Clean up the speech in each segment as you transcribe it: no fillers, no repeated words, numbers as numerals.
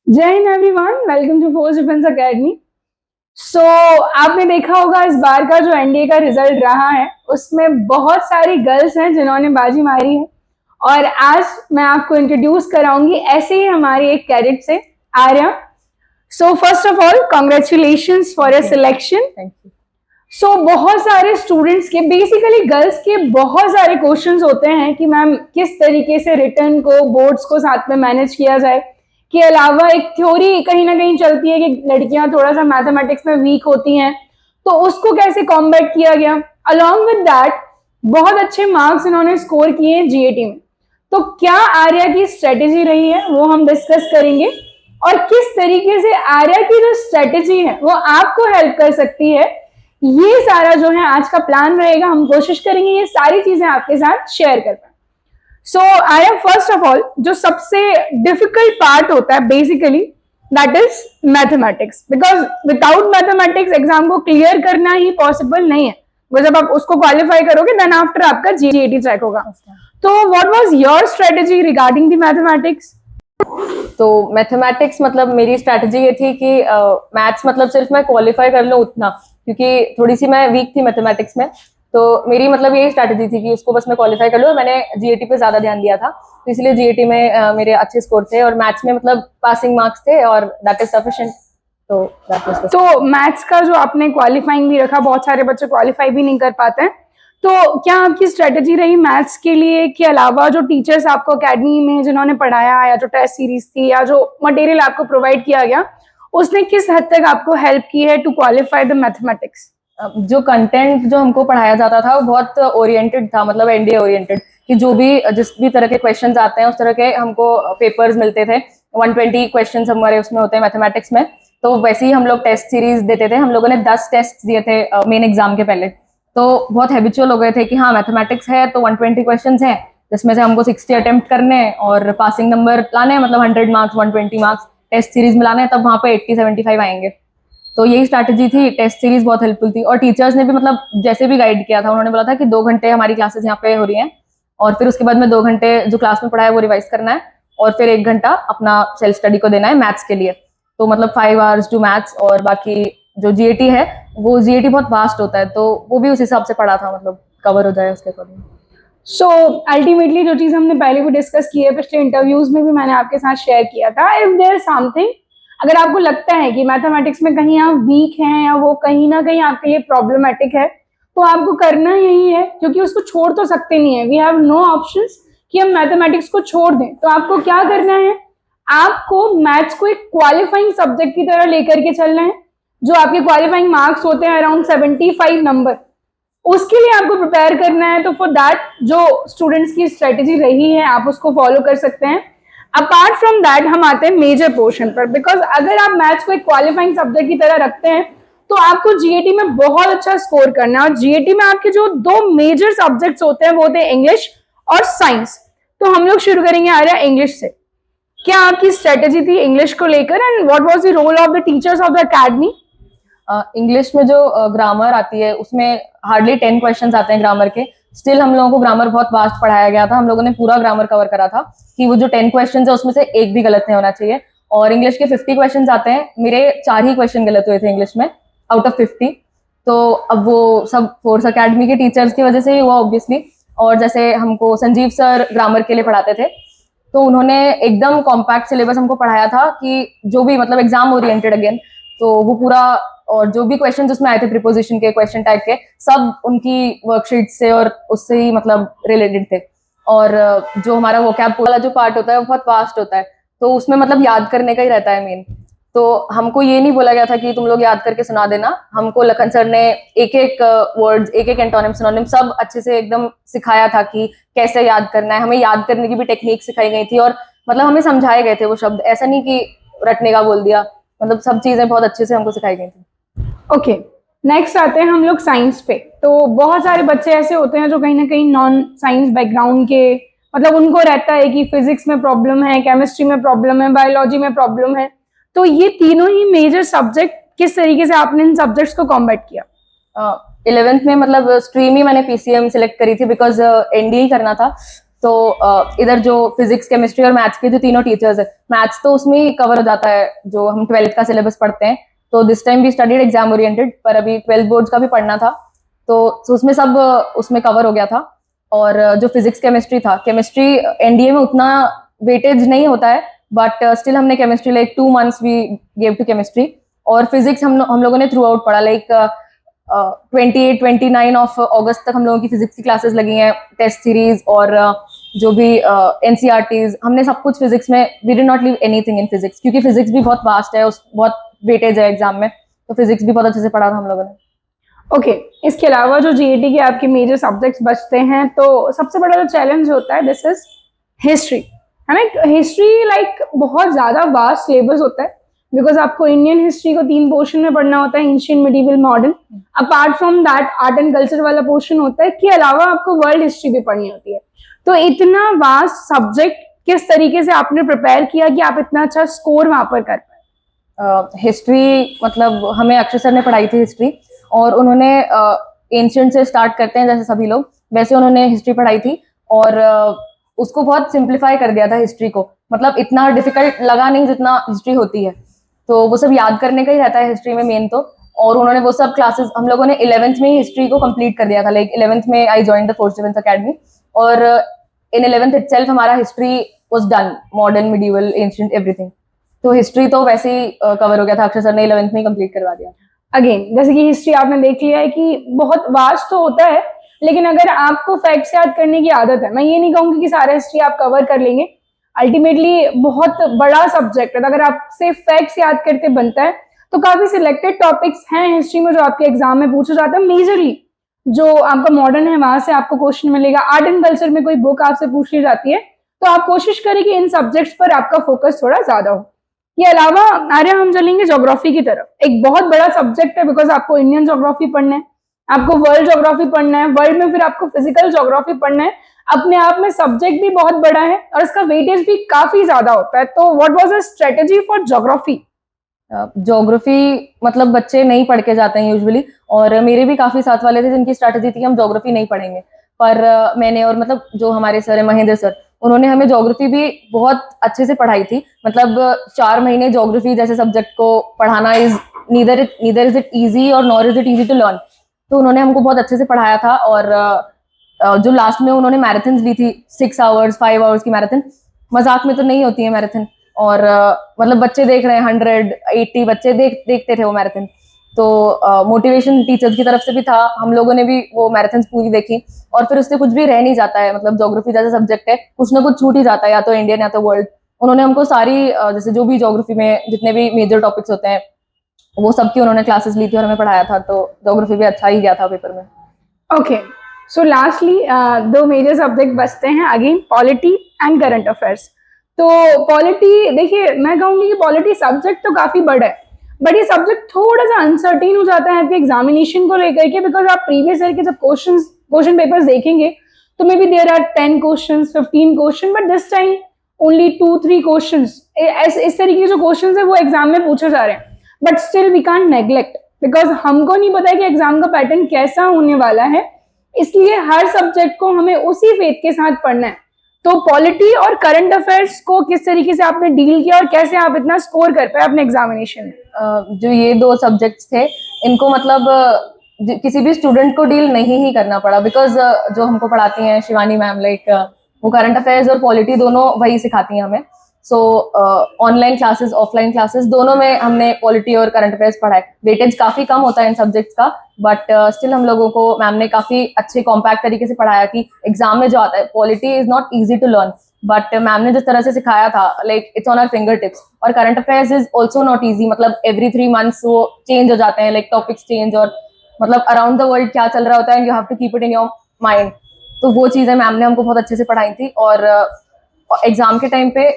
जय हिंद everyone, welcome to force defence academy. So आपने देखा होगा इस बार का जो एनडीए का रिजल्ट रहा है उसमें बहुत सारी गर्ल्स हैं जिन्होंने बाजी मारी है। और आज मैं आपको इंट्रोड्यूस कराऊंगी ऐसे ही हमारी एक कैडेट से, Arya. So first of all congratulations for your selection. Thank you. So बहुत सारे स्टूडेंट्स के, बेसिकली गर्ल्स के बहुत सारे क्वेश्चंस होते हैं कि मैम किस तरीके से रिटर्न को, बोर्ड्स को साथ में मैनेज किया जाए। के अलावा एक थ्योरी कहीं ना कहीं चलती है कि लड़कियां थोड़ा सा मैथमेटिक्स में वीक होती हैं, तो उसको कैसे कॉम्बैट किया गया। अलॉन्ग विद दैट बहुत अच्छे मार्क्स इन्होंने स्कोर किए हैं जीएटी में। तो क्या आर्या की स्ट्रेटेजी रही है वो हम डिस्कस करेंगे, और किस तरीके से आर्या की जो स्ट्रेटेजी है वो आपको हेल्प कर सकती है, ये सारा जो है आज का प्लान रहेगा। हम कोशिश करेंगे ये सारी चीजें आपके साथ शेयर कर पाए। सो आर्या, फर्स्ट ऑफ ऑल जो सबसे डिफिकल्ट पार्ट होता है basically that is mathematics, because without mathematics exam को क्लियर करना ही पॉसिबल नहीं है। जब आप उसको क्वालिफाई करोगे देन आफ्टर आपका जीएटी चेक होगा। तो what was your strategy regarding the mathematics? तो मैथमेटिक्स मतलब मेरी स्ट्रैटेजी ये थी कि मैथ्स मतलब सिर्फ मैं क्वालिफाई कर लूँ उतना, क्योंकि थोड़ी सी मैं वीक थी मैथमेटिक्स में। तो मेरी मतलब यही स्ट्रैटेजी थी कि उसको बस मैं क्वालिफाई कर लूँ। मैंने जीएटी पे ज़्यादा ध्यान दिया था, तो इसलिए जीएटी में मेरे अच्छे स्कोर थे और मैथ्स में मतलब पासिंग मार्क्स थे और दैट इज सफिशिएंट। तो मैथ्स का जो आपने क्वालिफाइंग भी रखा, बहुत सारे बच्चे क्वालिफाई भी नहीं कर पाते हैं, तो क्या आपकी स्ट्रेटेजी रही मैथ्स के लिए के अलावा जो टीचर्स आपको एकेडमी में जिन्होंने पढ़ाया, या जो टेस्ट सीरीज थी, या जो मटेरियल आपको प्रोवाइड किया गया, उसने किस हद तक आपको हेल्प की है टू क्वालिफाई द मैथमेटिक्स? जो कंटेंट जो हमको पढ़ाया जाता था वो बहुत ओरिएंटेड था, मतलब एनडीए ओरिएंटेड, कि जो भी जिस भी तरह के क्वेश्चंस आते हैं उस तरह के हमको पेपर्स मिलते थे। 120 क्वेश्चंस हमारे उसमें होते हैं मैथमेटिक्स में। तो वैसे ही हम लोग टेस्ट सीरीज देते थे। हम लोगों ने 10 टेस्ट दिए थे मेन एग्जाम के पहले। तो बहुत हैबिचुअल हो गए थे कि हाँ मैथमेटिक्स है तो 120 क्वेश्चंस हैं, जिसमें से हमको 60 अटेम्प्ट करने हैं और पासिंग नंबर लाने हैं, मतलब 100 मार्क्स 120 मार्क्स टेस्ट सीरीज में लाने हैं, तब वहाँ पे 80-75 आएंगे। तो यही स्ट्रैटेजी थी। टेस्ट सीरीज बहुत हेल्पफुल थी और टीचर्स ने भी मतलब जैसे भी गाइड किया था, उन्होंने बोला था कि 2 घंटे हमारी क्लासेस यहाँ पे हो रही हैं और फिर उसके बाद में 2 घंटे जो क्लास में पढ़ा है वो रिवाइज करना है और फिर 1 घंटा अपना सेल्फ स्टडी को देना है मैथ्स के लिए। तो मतलब 5 आवर्स टू मैथ्स, और बाकी जो जीएटी है वो जीएटी बहुत वास्ट होता है, तो वो भी उस हिसाब से पढ़ा था, मतलब कवर हो जाए उसके अकॉर्डिंग। सो अल्टीमेटली जो चीज हमने पहले भी डिस्कस की है, पिछले इंटरव्यूज में भी मैंने आपके साथ शेयर किया था, इफ देयर समथिंग, अगर आपको लगता है कि मैथमेटिक्स में कहीं आप वीक हैं या वो कहीं ना कहीं आपके लिए प्रॉब्लमेटिक है, तो आपको करना यही है, क्योंकि उसको छोड़ तो सकते नहीं है, वी हैव नो ऑप्शंस कि हम मैथमेटिक्स को छोड़ दें। तो आपको क्या करना है, आपको मैथ्स को एक क्वालिफाइंग सब्जेक्ट की तरह लेकर के चलना है। जो आपके क्वालिफाइंग मार्क्स होते हैं अराउंड 75 नंबर, उसके लिए आपको प्रिपेयर करना है। तो फॉर दैट जो स्टूडेंट्स की स्ट्रेटेजी रही है आप उसको फॉलो कर सकते हैं। अपार्ट फ्रॉम दैट हम आते हैं मेजर पोर्शन पर, बिकॉज अगर आप मैथ्स को एक क्वालिफाइंग सब्जेक्ट की तरह रखते हैं तो आपको जीएटी में बहुत अच्छा स्कोर करना है। और जीएटी में आपके जो दो मेजर सब्जेक्ट्स होते हैं वो होते हैं इंग्लिश और साइंस। तो हम लोग शुरू करेंगे आ रहा है इंग्लिश से। क्या आपकी स्ट्रेटेजी थी इंग्लिश को लेकर, and what was the role of the teachers of the academy? English में जो ग्रामर आती है उसमें हार्डली 10 क्वेश्चंस आते हैं ग्रामर के। स्टिल हम लोगों को ग्रामर बहुत वास्ट पढ़ाया गया था, हम लोगों ने पूरा ग्रामर कवर करा था कि वो जो 10 क्वेश्चंस है उसमें से एक भी गलत नहीं होना चाहिए। और इंग्लिश के 50 क्वेश्चंस आते हैं, मेरे 4 ही क्वेश्चन गलत हुए थे इंग्लिश में आउट ऑफ 50। तो अब वो सब फोर्स अकेडमी के टीचर्स की वजह से ही हुआ ऑब्वियसली। और जैसे हमको संजीव सर ग्रामर के लिए पढ़ाते थे, तो उन्होंने एकदम कॉम्पैक्ट सिलेबस हमको पढ़ाया था कि जो भी मतलब एग्जाम ओरिएंटेड अगेन, तो वो पूरा, और जो भी क्वेश्चन उसमें आए थे प्रीपोजिशन के, क्वेश्चन टाइप के, सब उनकी वर्कशीट से और उससे ही मतलब रिलेटेड थे। और जो हमारा वोकैब वाला जो पार्ट होता है वो बहुत वास्ट होता है, तो उसमें मतलब याद करने का ही रहता है मेन। तो हमको ये नहीं बोला गया था कि तुम लोग याद करके सुना देना, हमको लखन सर ने एक एक वर्ड्स, एक एक एंटोनिम सिनोनिम सब अच्छे से एकदम सिखाया था कि कैसे याद करना है। हमें याद करने की भी टेक्निक सिखाई गई थी और मतलब हमें समझाए गए थे वो शब्द, ऐसा नहीं कि रटने का बोल दिया, मतलब सब चीजें बहुत अच्छे से हमको सिखाई गई थी। ओके, नेक्स्ट आते हैं हम लोग साइंस पे। तो बहुत सारे बच्चे ऐसे होते हैं जो कहीं ना कहीं नॉन साइंस बैकग्राउंड के, मतलब उनको रहता है कि फिजिक्स में प्रॉब्लम है, केमिस्ट्री में प्रॉब्लम है, बायोलॉजी में प्रॉब्लम है। तो ये तीनों ही मेजर सब्जेक्ट, किस तरीके से आपने इन सब्जेक्ट्स को कॉम्बैट किया? 11th में मतलब स्ट्रीम ही मैंने पीसीएम सिलेक्ट करी थी बिकॉज एनडीए ही करना था। तो इधर जो फिजिक्स केमिस्ट्री और मैथ्स के जो तीनों टीचर्स है, मैथ्स तो उसमें ही कवर हो जाता है जो हम 12th का सिलेबस पढ़ते हैं। तो दिस टाइम भी स्टडीड एग्जाम ओरिएंटेड, पर अभी 12th बोर्ड्स का भी पढ़ना था, तो उसमें सब उसमें कवर हो गया था। और जो फिजिक्स केमिस्ट्री था, केमिस्ट्री एनडीए में उतना वेटेज नहीं होता है, बट स्टिल हमने chemistry like 2 months we gave to chemistry. और फिजिक्स हम लोगों ने थ्रू आउट पढ़ा, लाइक 28-29 तक हम लोगों की फिजिक्स की क्लासेस लगी हैं, टेस्ट सीरीज और जो भी एनसीईआरटीज, हमने सब कुछ फिजिक्स में, we did not leave anything in physics, क्योंकि फिजिक्स भी बहुत वास्ट है, उस बहुत वेटेज है एग्जाम में, तो फिजिक्स भी बहुत अच्छे से पढ़ा था हम लोगों ने। ओके इसके अलावा जो जीएटी के आपके मेजर सब्जेक्ट्स बचते हैं, तो सबसे बड़ा जो चैलेंज होता है दिस इज हिस्ट्री, है ना। हिस्ट्री लाइक बहुत ज़्यादा वास्ट सिलेबस होता है, बिकॉज आपको इंडियन हिस्ट्री को 3 पोर्शन में पढ़ना होता है, ancient, medieval, modern. Apart from that art and culture वाला पोर्शन होता है, के अलावा आपको वर्ल्ड हिस्ट्री भी पढ़नी होती है। तो इतना वास्ट सब्जेक्ट किस तरीके से आपने प्रिपेयर किया कि आप इतना अच्छा स्कोर वहां पर कर पाए? हिस्ट्री मतलब हमें अक्षय सर ने पढ़ाई थी हिस्ट्री, और उन्होंने एंशियंट से स्टार्ट करते हैं जैसे सभी लोग, वैसे उन्होंने हिस्ट्री पढ़ाई थी, और उसको बहुत सिंप्लीफाई कर दिया था हिस्ट्री को, मतलब इतना डिफिकल्ट लगा नहीं जितना हिस्ट्री होती है, तो वो सब याद करने का ही रहता है हिस्ट्री में मेन तो। और उन्होंने वो सब क्लासेस, हम लोगों ने 11th में ही हिस्ट्री को कंप्लीट कर दिया था, लाइक 11th में I join the fourth defence academy, और इन 11th इटसेल्फ हमारा history was done, modern, medieval, ancient, everything. तो हिस्ट्री तो वैसे ही कवर हो गया था, अक्षय सर ने 11th में ही कंप्लीट करवा दिया। अगेन जैसे कि हिस्ट्री आपने देख लिया है कि बहुत वास्ट तो होता है, लेकिन अगर आपको फैक्ट्स याद करने की आदत है, मैं ये नहीं कहूंगी कि सारा हिस्ट्री आप कवर कर लेंगे, अल्टीमेटली बहुत बड़ा सब्जेक्ट है, तो अगर आप सिर्फ फैक्ट्स याद करते बनता है, तो काफी सिलेक्टेड टॉपिक्स हैं हिस्ट्री में जो आपके एग्जाम में पूछा जाता है। मेजरली जो आपका मॉडर्न है वहां से आपको क्वेश्चन मिलेगा, आर्ट एंड कल्चर में कोई बुक आपसे पूछ ली जाती है, तो आप कोशिश करें कि इन सब्जेक्ट्स पर आपका फोकस थोड़ा ज्यादा हो। ये अलावा आर्य हम चलेंगे ज्योग्राफी की तरफ, एक बहुत बड़ा सब्जेक्ट है, बिकॉज आपको इंडियन ज्योग्राफी पढ़ना है, आपको वर्ल्ड ज्योग्राफी पढ़ना है, वर्ल्ड में फिर आपको फिजिकल ज्योग्राफी पढ़ना है, अपने आप में सब्जेक्ट भी बहुत बड़ा है और इसका वेटेज भी काफी ज्यादा होता है। तो what was the strategy for geography? Geography मतलब बच्चे नहीं पढ़ के जाते हैं यूजुअली, और मेरे भी काफी साथ वाले थे जिनकी स्ट्रैटेजी थी हम ज्योग्राफी नहीं पढ़ेंगे, पर मैंने, और मतलब जो हमारे सर है महेंद्र सर, उन्होंने हमें ज्योग्राफी भी बहुत अच्छे से पढ़ाई थी, मतलब 4 महीने ज्योग्राफी जैसे सब्जेक्ट को पढ़ाना is neither is it easy और nor is it easy to learn, तो उन्होंने हमको बहुत अच्छे से पढ़ाया था। और जो लास्ट में उन्होंने मैराथन ली थी, 6 hours 5 hours की मैराथन, मजाक में तो नहीं होती है मैराथन, और मतलब बच्चे देख रहे हैं, 180 बच्चे देखते थे वो मैराथन, तो मोटिवेशन टीचर्स की तरफ से भी था, हम लोगों ने भी वो मैराथन पूरी देखी, और फिर उससे कुछ भी रह नहीं जाता है, मतलब ज्योग्राफी जैसा सब्जेक्ट है, कुछ ना कुछ छूट ही जाता है, या तो इंडियन या तो वर्ल्ड। उन्होंने हमको सारी जैसे जो भी ज्योग्राफी में जितने भी मेजर टॉपिक्स होते हैं वो सबकी उन्होंने क्लासेस ली थी और हमें पढ़ाया था, तो ज्योग्राफी भी अच्छा ही गया था पेपर में। Okay so lastly 2 major subject बचते हैं, again polity and current affairs. तो पॉलिटी, देखिए मैं कहूंगी कि पॉलिटी सब्जेक्ट तो काफी बड़ा है, बट ये सब्जेक्ट थोड़ा सा अनसर्टेन हो जाता है आपके एग्जामिनेशन को लेकर के, बिकॉज आप प्रीवियस ईयर के जब क्वेश्चन पेपर्स देखेंगे तो maybe there are 10 question 15 question, but this time only 2-3 question, इस तरीके के जो क्वेश्चन है वो एग्जाम में पूछे जा रहे हैं। But still we can't neglect, because हमको नहीं पता है कि एग्जाम का पैटर्न कैसा होने वाला है, इसलिए हर सब्जेक्ट को हमें उसी फेथ के साथ पढ़ना है। तो पॉलिटी और करंट अफेयर्स को किस तरीके से आपने डील किया और कैसे आप इतना स्कोर कर पाए अपने एग्जामिनेशन में? जो ये 2 सब्जेक्ट्स थे, इनको मतलब किसी भी स्टूडेंट को डील नहीं ही करना पड़ा, बिकॉज जो हमको पढ़ाती हैं शिवानी मैम, लाइक वो करंट अफेयर्स और पॉलिटी दोनों वही सिखाती हैं हमें। सो ऑनलाइन क्लासेस, ऑफलाइन क्लासेस दोनों में हमने पॉलिटी और करंट अफेयर्स पढ़ा है। वेटेज काफी कम होता है इन सब्जेक्ट्स का, बट स्टिल हम लोगों को मैम ने काफी अच्छे कॉम्पैक्ट तरीके से पढ़ाया कि एग्जाम में जो आता है, polity is not easy to learn, but ma'am ने जिस तरह से सिखाया था, like it's on our finger tips. और current affairs is also not easy, मतलब एवरी 3 months वो चेंज हो जाते हैं, लाइक टॉपिक्स चेंज, और मतलब अराउंड द वर्ल्ड क्या चल रहा होता है, and you have to keep it in your mind. तो वो चीजें मैम ने हमको बहुत अच्छे से पढ़ाई थी, और एग्जाम के टाइम पे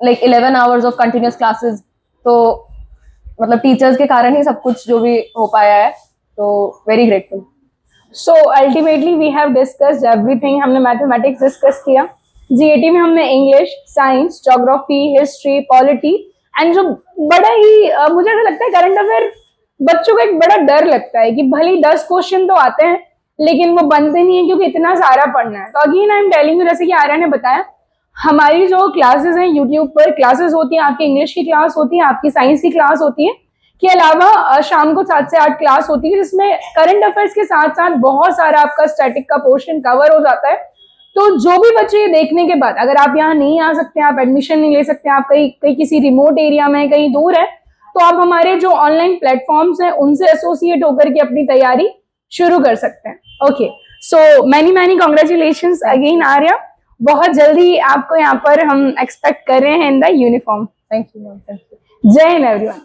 like 11 hours of continuous classes, तो मतलब टीचर्स के कारण ही सब कुछ जो भी हो पाया है, तो very grateful. So ultimately we have discussed everything. हमने मैथमेटिक्स डिस्कस किया, जीएटी में हमने English, science, geography, history, polity, and जो बड़ा ही मुझे ऐसा लगता है करंट अफेयर बच्चों को एक बड़ा डर लगता है कि भले ही 10 क्वेश्चन तो आते हैं, लेकिन वो बनते नहीं है क्योंकि इतना सारा पढ़ना है। तो again I am telling you, जैसे कि आर्या ने बताया, हमारी जो क्लासेस हैं यूट्यूब पर, क्लासेस होती हैं, आपकी इंग्लिश की क्लास होती है, आपकी साइंस की क्लास होती है, के अलावा शाम को 7 से 8 क्लास होती है, जिसमें करंट अफेयर्स के साथ साथ बहुत सारा आपका स्टैटिक का पोर्शन कवर हो जाता है। तो जो भी बच्चे ये देखने के बाद, अगर आप यहाँ नहीं आ सकते, आप एडमिशन नहीं ले सकते, आप कहीं किसी रिमोट एरिया में कहीं दूर है, तो आप हमारे जो ऑनलाइन प्लेटफॉर्म्स हैं उनसे एसोसिएट होकर के अपनी तैयारी शुरू कर सकते हैं। Okay, so many congratulations again Arya. बहुत जल्दी आपको यहाँ पर हम एक्सपेक्ट कर रहे हैं in the uniform. Thank you. जय हिंद एवरीवन।